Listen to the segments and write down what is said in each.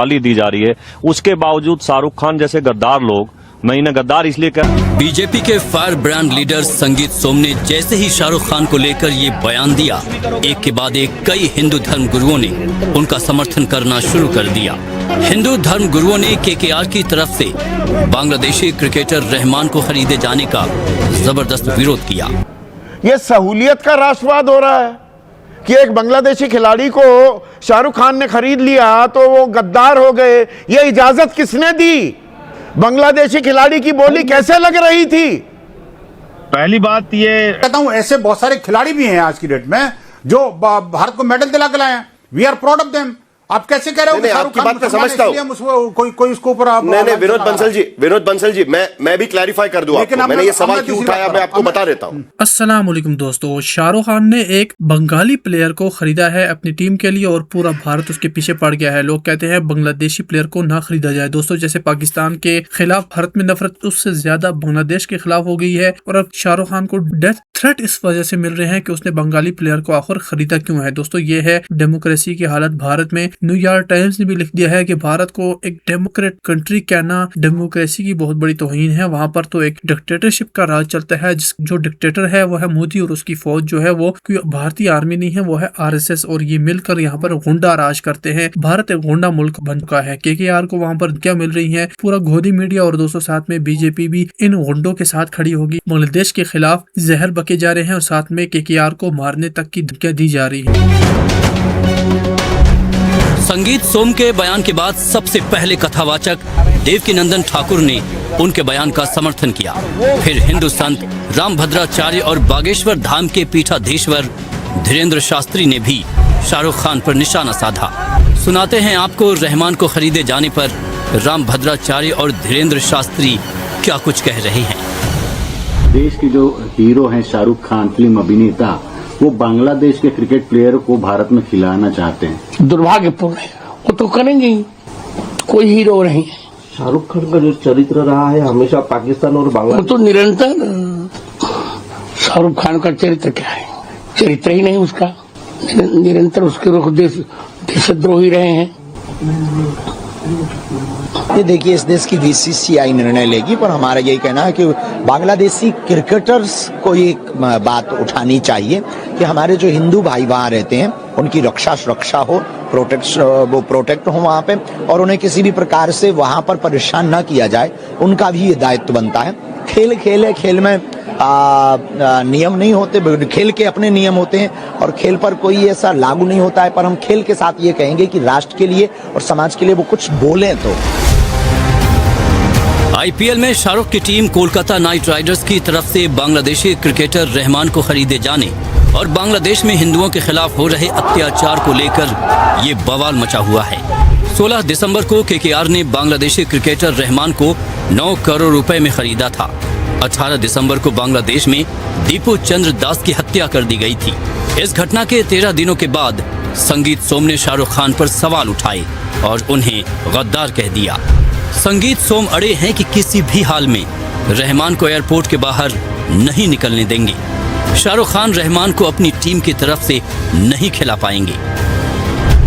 गाली दी जा रही है, उसके बावजूद शाहरुख खान जैसे गद्दार लोग, मैं इन्हें गद्दार इसलिए कह बीजेपी के फायर ब्रांड लीडर संगीत सोम ने जैसे ही शाहरुख खान को लेकर ये बयान दिया, एक के बाद एक कई हिंदू धर्म गुरुओं ने उनका समर्थन करना शुरू कर दिया। हिंदू धर्म गुरुओं ने केकेआर की तरफ से बांग्लादेशी क्रिकेटर रहमान को खरीदे जाने का जबरदस्त विरोध किया। ये सहूलियत का राष्ट्रवाद हो रहा है कि एक बांग्लादेशी खिलाड़ी को शाहरुख खान ने खरीद लिया तो वो गद्दार हो गए। ये इजाजत किसने दी? बांग्लादेशी खिलाड़ी की बोली कैसे लग रही थी? पहली बात ये कहता हूं, ऐसे बहुत सारे खिलाड़ी भी हैं आज की डेट में जो भारत को मेडल दिला के लाए हैं। We are proud of them. आप कैसे कह रहे हो? आपकी बात मैं समझता हूं। कोई उसको ऊपर नहीं, विनोद बंसल जी, मैं भी क्लैरिफाई कर दूं आपको। मैंने ये सवाल क्यों उठाया, मैं आपको बता देता हूं। अस्सलाम वालेकुम दोस्तों, शाहरुख खान ने एक बंगाली प्लेयर को खरीदा है अपनी टीम के लिए और पूरा भारत उसके पीछे पड़ गया है। लोग कहते हैं बांग्लादेशी प्लेयर को ना खरीदा जाए। दोस्तों, जैसे पाकिस्तान के खिलाफ भारत में नफरत उससे ज्यादा बांग्लादेश के खिलाफ हो गई है और अब शाहरुख खान को डेथ थ्रेट इस वजह से मिल रहे हैं कि उसने बंगाली प्लेयर को आखिर खरीदा क्यों है। दोस्तों, ये है डेमोक्रेसी की हालत भारत में। न्यूयॉर्क टाइम्स ने भी लिख दिया है कि भारत को एक डेमोक्रेट कंट्री कहना डेमोक्रेसी की बहुत बड़ी तौहीन है। वहां पर तो एक डिक्टेटरशिप का राज चलता है। जो डिक्टेटर है वो है मोदी और उसकी फौज जो है वो भारतीय आर्मी नहीं है, वो है आरएसएस और ये मिलकर यहाँ पर गुंडा राज करते हैं। भारत एक गुंडा मुल्क बन चुका है। केकेआर को वहाँ पर क्या मिल रही है? पूरा गोदी मीडिया और दोस्तों साथ में बीजेपी भी इन गुंडों के साथ खड़ी होगी। बांग्लादेश के खिलाफ जहर बके जा रहे हैं और साथ में केकेआर को मारने तक की धमकियां दी जा रही है। संगीत सोम के बयान के बाद सबसे पहले कथावाचक देवकीनंदन ठाकुर ने उनके बयान का समर्थन किया। फिर हिंदू संत रामभद्राचार्य और बागेश्वर धाम के पीठाधीश्वर धीरेन्द्र शास्त्री ने भी शाहरुख खान पर निशाना साधा। सुनाते हैं आपको रहमान को खरीदे जाने पर रामभद्राचार्य और धीरेन्द्र शास्त्री क्या कुछ कह रहे हैं। देश के जो हीरो हैं शाहरुख खान, फिल्म अभिनेता, वो बांग्लादेश के क्रिकेट प्लेयर को भारत में खिलाना चाहते हैं। दुर्भाग्यपूर्ण है। वो तो करेंगे ही, कोई हीरो नहीं। शाहरुख खान का जो चरित्र रहा है हमेशा पाकिस्तान और बांग्लादेश, वो तो निरंतर शाहरुख खान का चरित्र क्या है? चरित्र ही नहीं उसका। निरंतर उसके रुख देशद्रोही रहे हैं। ये देखिए, इस देश की बीसीसीआई निर्णय लेगी, पर हमारा यही कहना है कि बांग्लादेशी क्रिकेटर्स को ये बात उठानी चाहिए कि हमारे जो हिंदू भाई वहाँ रहते हैं उनकी रक्षा सुरक्षा हो, प्रोटेक्ट हो वहाँ पे, और उन्हें किसी भी प्रकार से वहाँ पर परेशान न किया जाए। उनका भी ये दायित्व बनता है। खेल है, खेल में नियम नहीं होते, खेल के अपने नियम होते हैं और खेल पर कोई ऐसा लागू नहीं होता है। पर हम खेल के साथ ये कहेंगे कि राष्ट्र के लिए और समाज के लिए वो कुछ बोलें। तो आईपीएल में शाहरुख की टीम कोलकाता नाइट राइडर्स की तरफ से बांग्लादेशी क्रिकेटर रहमान को खरीदे जाने और बांग्लादेश में हिंदुओं के खिलाफ हो रहे अत्याचार को लेकर ये बवाल मचा हुआ है। 16 दिसंबर को केकेआर ने बांग्लादेशी क्रिकेटर रहमान को 9 करोड़ रुपए में खरीदा था। 18 दिसंबर को बांग्लादेश में दीपू चंद्र दास की हत्या कर दी गई थी। इस घटना के 13 दिनों के बाद संगीत सोम ने शाहरुख खान पर सवाल उठाए और उन्हें गद्दार कह दिया। संगीत सोम अड़े हैं कि किसी भी हाल में रहमान को एयरपोर्ट के बाहर नहीं निकलने देंगे। शाहरुख खान रहमान को अपनी टीम की तरफ से नहीं खिला पाएंगे।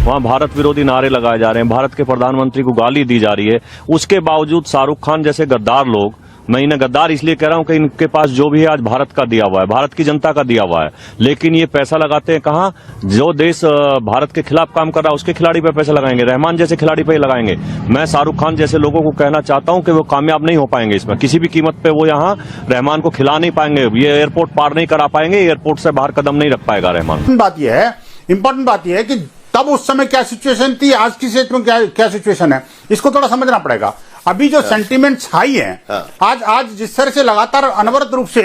वहाँ भारत विरोधी नारे लगाए जा रहे हैं, भारत के प्रधानमंत्री को गाली दी जा रही है, उसके बावजूद शाहरुख खान जैसे गद्दार लोग, मैं इन्हें गद्दार इसलिए कह रहा हूं कि इनके पास जो भी है आज भारत का दिया हुआ है, भारत की जनता का दिया हुआ है, लेकिन ये पैसा लगाते हैं कहाँ? जो देश भारत के खिलाफ काम कर रहा है उसके खिलाड़ी पे पैसा लगाएंगे, रहमान जैसे खिलाड़ी पे लगाएंगे। मैं शाहरुख खान जैसे लोगों को कहना चाहता हूं कि वो कामयाब नहीं हो पाएंगे इसमें, किसी भी कीमत पे वो यहाँ रहमान को खिला नहीं पाएंगे, ये एयरपोर्ट पार नहीं करा पाएंगे, एयरपोर्ट से बाहर कदम नहीं रख पाएगा रहमान। बात यह है, इंपॉर्टेंट बात यह है कि तब उस समय क्या सिचुएशन थी, आज की डेट में क्या सिचुएशन है, इसको थोड़ा समझना पड़ेगा। अभी जो सेंटीमेंट्स हाई हैं, आज जिस तरह से लगातार अनवरत रूप से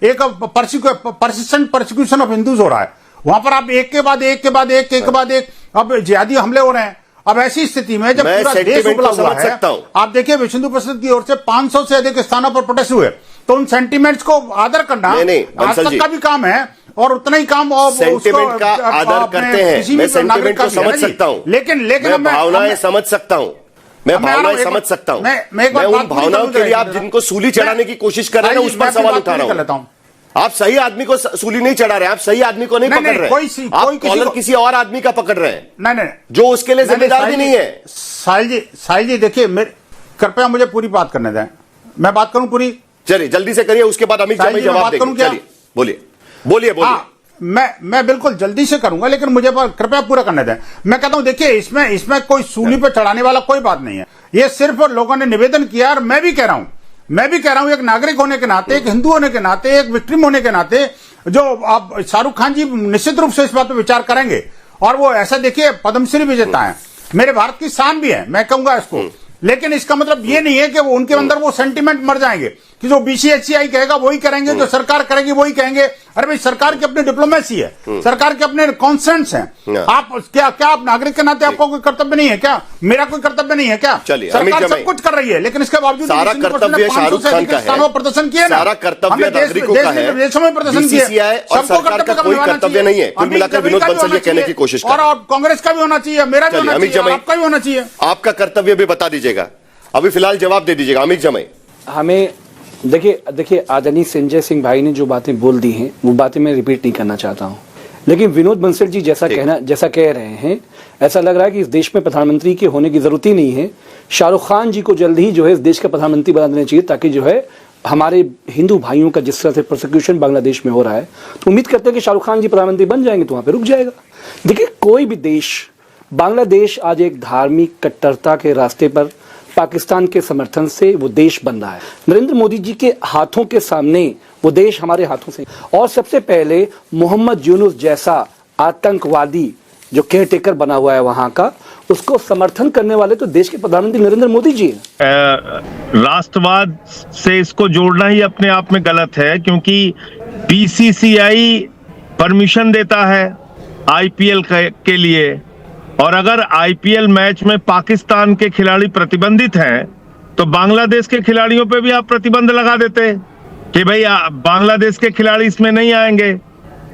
एक परसिस्टेंट परसिक्यूशन ऑफ हिंदूज हो रहा है, वहां पर आप एक के बाद एक अब जिहादी हमले हो रहे हैं। अब ऐसी स्थिति में जब पूरा देश उबला हुआ है, आप देखिए विश्व हिंदू परिषद की ओर से 500 से अधिक स्थानों पर प्रोटेस्ट हुए, तो उन सेंटीमेंट्स को आदर करना आज तक का भी काम है और उतना ही काम सेंटीमेंट का आदर करते हैं। मैं सेंटीमेंट को समझ सकता हूं, लेकिन मैं भावनाएं समझ सकता हूं, मैं भावनाएं समझ सकता हूं। मैं उन भावनाओं के लिए आप जिनको सूली चढ़ाने की कोशिश कर रहे हैं उस पर सवाल उठा रहा हूं। आप सही आदमी को सूली नहीं चढ़ा रहे, आप सही आदमी को नहीं पकड़ रहे, आप कॉलर किसी और आदमी का पकड़ रहे हैं नहीं जो उसके लिए जिम्मेदार भी नहीं है। साहिल जी देखिए, कृपया मुझे पूरी बात करने दें, मैं बात करूं पूरी। चलिए जल्दी से करिए, उसके बाद अमित जमाई जवाब देंगे। चलिए बोलिए। मैं बिल्कुल जल्दी से करूंगा, लेकिन मुझे कृपया पूरा करने दें। मैं कहता हूं देखिए, इसमें कोई सूली पे चढ़ाने वाला कोई बात नहीं है। ये सिर्फ लोगों ने निवेदन किया, और मैं भी कह रहा हूं एक नागरिक होने के नाते, एक हिंदू होने के नाते, एक विक्टिम होने के नाते, जो आप शाहरुख खान जी निश्चित रूप से इस बात पर विचार करेंगे। और वो ऐसा देखिए, पद्मश्री विजेता है, मेरे भारत की शान भी है, मैं कहूंगा इसको। लेकिन इसका मतलब ये नहीं है कि वो उनके अंदर वो सेंटिमेंट मर जाएंगे कि जो बीसीएचसीआई कहेगा वही करेंगे, जो सरकार करेगी वही कहेंगे। अरे भाई, सरकार की अपनी डिप्लोमेसी है, सरकार के अपने कॉन्सेंट्स हैं। आप क्या आप नागरिक के नाते आपको कोई कर्तव्य नहीं है क्या? मेरा कोई कर्तव्य नहीं है क्या? सरकार सब कुछ कर रही है, लेकिन इसके बावजूद सारा कर्तव्य शाहरुख खान का है, प्रदर्शन किया, सारा कर्तव्य नागरिकों का है, विदेशों में प्रदर्शन किया, और सरकार का कोई कर्तव्य नहीं है। कुल मिलाकर विनोद बंसल ये कहने की कोशिश कर रहे हैं। और कांग्रेस का भी होना चाहिए, मेरा भी होना चाहिए, आपका भी होना चाहिए। आपका कर्तव्य भी बता दीजिएगा, अभी फिलहाल जवाब दे दीजिएगा अमित जमाई। हमें देखिए आदरणीय संजय सिंह भाई ने जो बातें बोल दी हैं, वो बातें मैं रिपीट नहीं करना चाहता हूं, लेकिन विनोद बंसल जी जैसा कह रहे हैं, ऐसा लग रहा है कि इस देश में प्रधानमंत्री के होने की जरूरत ही नहीं है। शाहरुख खान जी को जल्द ही जो है इस देश का प्रधानमंत्री बना देना चाहिए, ताकि जो है हमारे हिंदू भाइयों का जिस तरह से प्रोसिक्यूशन बांग्लादेश में हो रहा है, तो उम्मीद करते हैं कि शाहरुख खान जी प्रधानमंत्री बन जाएंगे तो वहां पर रुक जाएगा। देखिए, कोई भी देश, बांग्लादेश आज एक धार्मिक कट्टरता के रास्ते पर पाकिस्तान के समर्थन से वो देश बन रहा है। नरेंद्र मोदी जी के हाथों के सामने वो देश हमारे हाथों से, और सबसे पहले मोहम्मद यूनुस जैसा आतंकवादी जो केयर टेकर बना हुआ है वहां का, उसको समर्थन करने वाले तो देश के प्रधानमंत्री नरेंद्र मोदी जी हैं। राष्ट्रवाद से इसको जोड़ना ही अपने आप में गलत है, क्योंकि बीसीसीआई परमिशन देता है आईपीएल के लिए, और अगर आईपीएल मैच में पाकिस्तान के खिलाड़ी प्रतिबंधित हैं तो बांग्लादेश के खिलाड़ियों पे भी आप प्रतिबंध लगा देते कि भाई बांग्लादेश के खिलाड़ी इसमें नहीं आएंगे।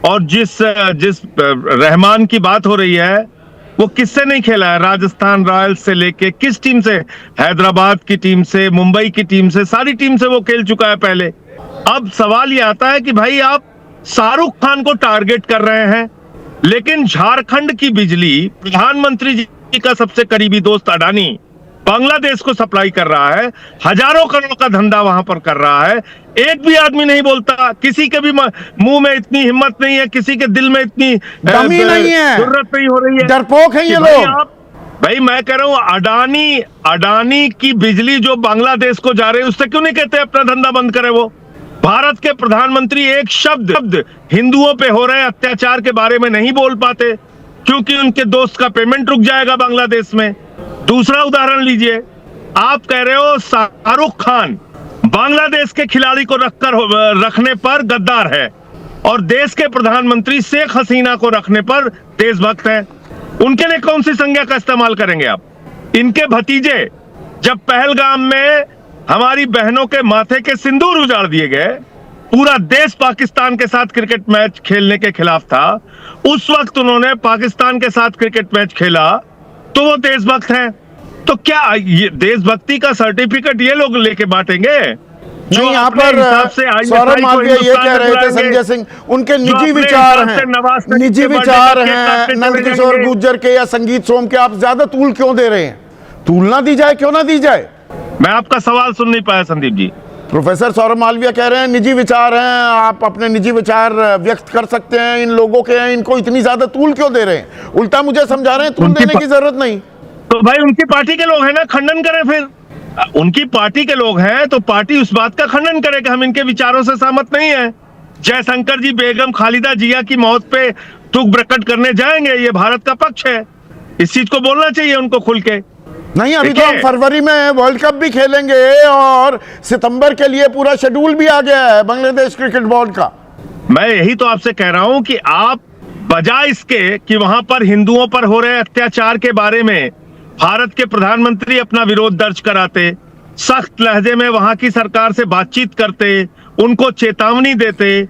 और जिस रहमान की बात हो रही है, वो किससे नहीं खेला है? राजस्थान रॉयल्स से लेके किस टीम से? हैदराबाद की टीम से, मुंबई की टीम से, सारी टीम से वो खेल चुका है पहले। अब सवाल ये आता है कि भाई आप शाहरुख खान को टारगेट कर रहे हैं, लेकिन झारखंड की बिजली प्रधानमंत्री जी का सबसे करीबी दोस्त अडानी बांग्लादेश को सप्लाई कर रहा है, हजारों करोड़ का धंधा वहां पर कर रहा है। एक भी आदमी नहीं बोलता, किसी के भी मुंह में इतनी हिम्मत नहीं है, किसी के दिल में इतनी दमी नहीं है, जरूरत नहीं हो रही है, डरपोक है ये लोग। भाई मैं कह रहा हूं, अडानी की बिजली जो बांग्लादेश को जा रही है, उससे क्यों नहीं कहते अपना धंधा बंद करे? वो भारत के प्रधानमंत्री एक शब्द हिंदुओं पे हो रहे अत्याचार के बारे में नहीं बोल पाते, क्योंकि उनके दोस्त का पेमेंट रुक जाएगा बांग्लादेश में। दूसरा उदाहरण लीजिए, आप कह रहे हो शाहरुख खान बांग्लादेश के खिलाड़ी को रखने पर गद्दार है, और देश के प्रधानमंत्री शेख हसीना को रखने पर देशभक्त है। उनके लिए कौन सी संज्ञा का इस्तेमाल करेंगे आप? इनके भतीजे जब पहलगाम में हमारी बहनों के माथे के सिंदूर उजाड़ दिए गए, पूरा देश पाकिस्तान के साथ क्रिकेट मैच खेलने के खिलाफ था, उस वक्त उन्होंने पाकिस्तान के साथ क्रिकेट मैच खेला, तो वो देशभक्त हैं। तो क्या ये देशभक्ति का सर्टिफिकेट ये लोग लेके बांटेंगे? जो यहाँ पर सौरभ मालवीय ये कह रहे थे, संजय सिंह, उनके निजी विचार हैं, निजी विचार हैं नंदकिशोर गुर्जर के या संगीत सोम के, आप ज्यादा तूल क्यों दे रहे हैं? तूल ना दी जाए, क्यों ना दी जाए? मैं आपका सवाल सुन नहीं पाया संदीप जी। प्रोफेसर सौरभ मालवीय कह रहे हैं निजी विचार हैं, आप अपने निजी विचार व्यक्त कर सकते हैं, इन लोगों के हैं, इनको इतनी ज्यादा तूल क्यों दे रहे हैं? उल्टा मुझे समझा रहे हैं तूल देने की जरूरत नहीं। तो भाई उनकी पार्टी के लोग हैं ना, खंडन करें फिर। उनकी पार्टी के लोग हैं तो पार्टी उस बात का खंडन करे कि हम इनके विचारों से सहमत नहीं है। जयशंकर जी बेगम खालिदा जिया की मौत पे दुख प्रकट करने जाएंगे, ये भारत का पक्ष है, इस चीज को बोलना चाहिए उनको खुल के। नहीं, अभी तो हम फरवरी में वर्ल्ड कप भी खेलेंगे और सितंबर के लिए पूरा शेड्यूल भी आ गया है बांग्लादेश क्रिकेट बोर्ड का। मैं यही तो आपसे कह रहा हूं कि आप बजाय इसके कि वहां पर हिंदुओं पर हो रहे अत्याचार के बारे में भारत के प्रधानमंत्री अपना विरोध दर्ज कराते, सख्त लहजे में वहां की सरकार से बातचीत करते, उनको चेतावनी देते,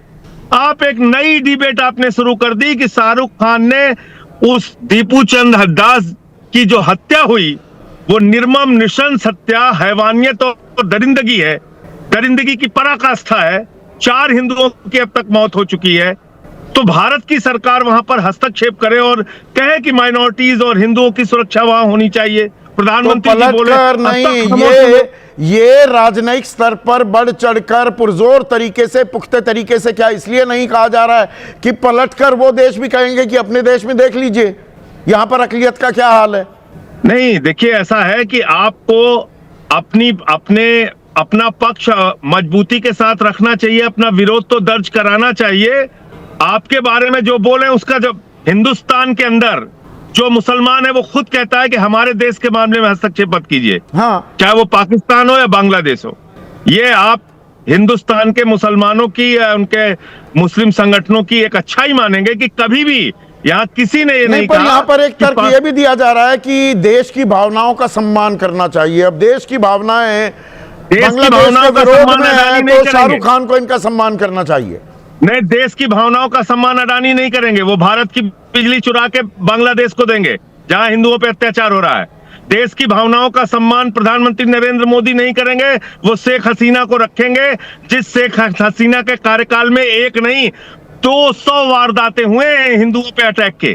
आप एक नई डिबेट आपने शुरू कर दी कि शाहरुख खान ने उस दीपू चंद हड्डास की जो हत्या हुई वो निर्मम निशंस हत्या, हैवानियत और दरिंदगी है, दरिंदगी की पराकाष्ठा है, 4 हिंदुओं की अब तक मौत हो चुकी है। तो भारत की सरकार वहां पर हस्तक्षेप करे और कहे कि माइनॉरिटीज और हिंदुओं की सुरक्षा वहां होनी चाहिए। प्रधानमंत्री जी बोले नहीं, ये राजनयिक स्तर पर बढ़ चढ़कर पुरजोर तरीके से, पुख्ते तरीके से क्या इसलिए नहीं कहा जा रहा है कि पलटकर वो देश भी कहेंगे कि अपने देश में देख लीजिए यहां पर अकलियत का क्या हाल है? नहीं, देखिए ऐसा है कि आपको अपना पक्ष मजबूती के साथ रखना चाहिए, अपना विरोध तो दर्ज कराना चाहिए। आपके बारे में जो बोले उसका, जब हिंदुस्तान के अंदर जो मुसलमान है वो खुद कहता है कि हमारे देश के मामले में हस्तक्षेप मत कीजिए, हाँ, चाहे वो पाकिस्तान हो या बांग्लादेश हो। ये आप हिंदुस्तान के मुसलमानों की या उनके मुस्लिम संगठनों की एक अच्छाई मानेंगे कि कभी भी यहाँ किसी ने ये नहीं पर कहा। यहाँ पर एक तर्क ये भी दिया जा रहा है कि देश की भावनाओं का सम्मान करना चाहिए। अब देश की भावनाएं बांग्लादेश के विरोध में है तो शाहरुख खान को इनका सम्मान करना चाहिए। नहीं, देश की भावनाओं का सम्मान अडानी नहीं करेंगे। वो भारत की बिजली चुरा के बांग्लादेश को देंगे जहां हिंदुओं पे अत्याचार हो रहा है। देश की भावनाओं का सम्मान प्रधानमंत्री नरेंद्र मोदी नहीं करेंगे। वो शेख हसीना को रखेंगे, जिस शेख हसीना के कार्यकाल में एक नहीं 200 वारदातें हुए हिंदुओं पे अटैक के।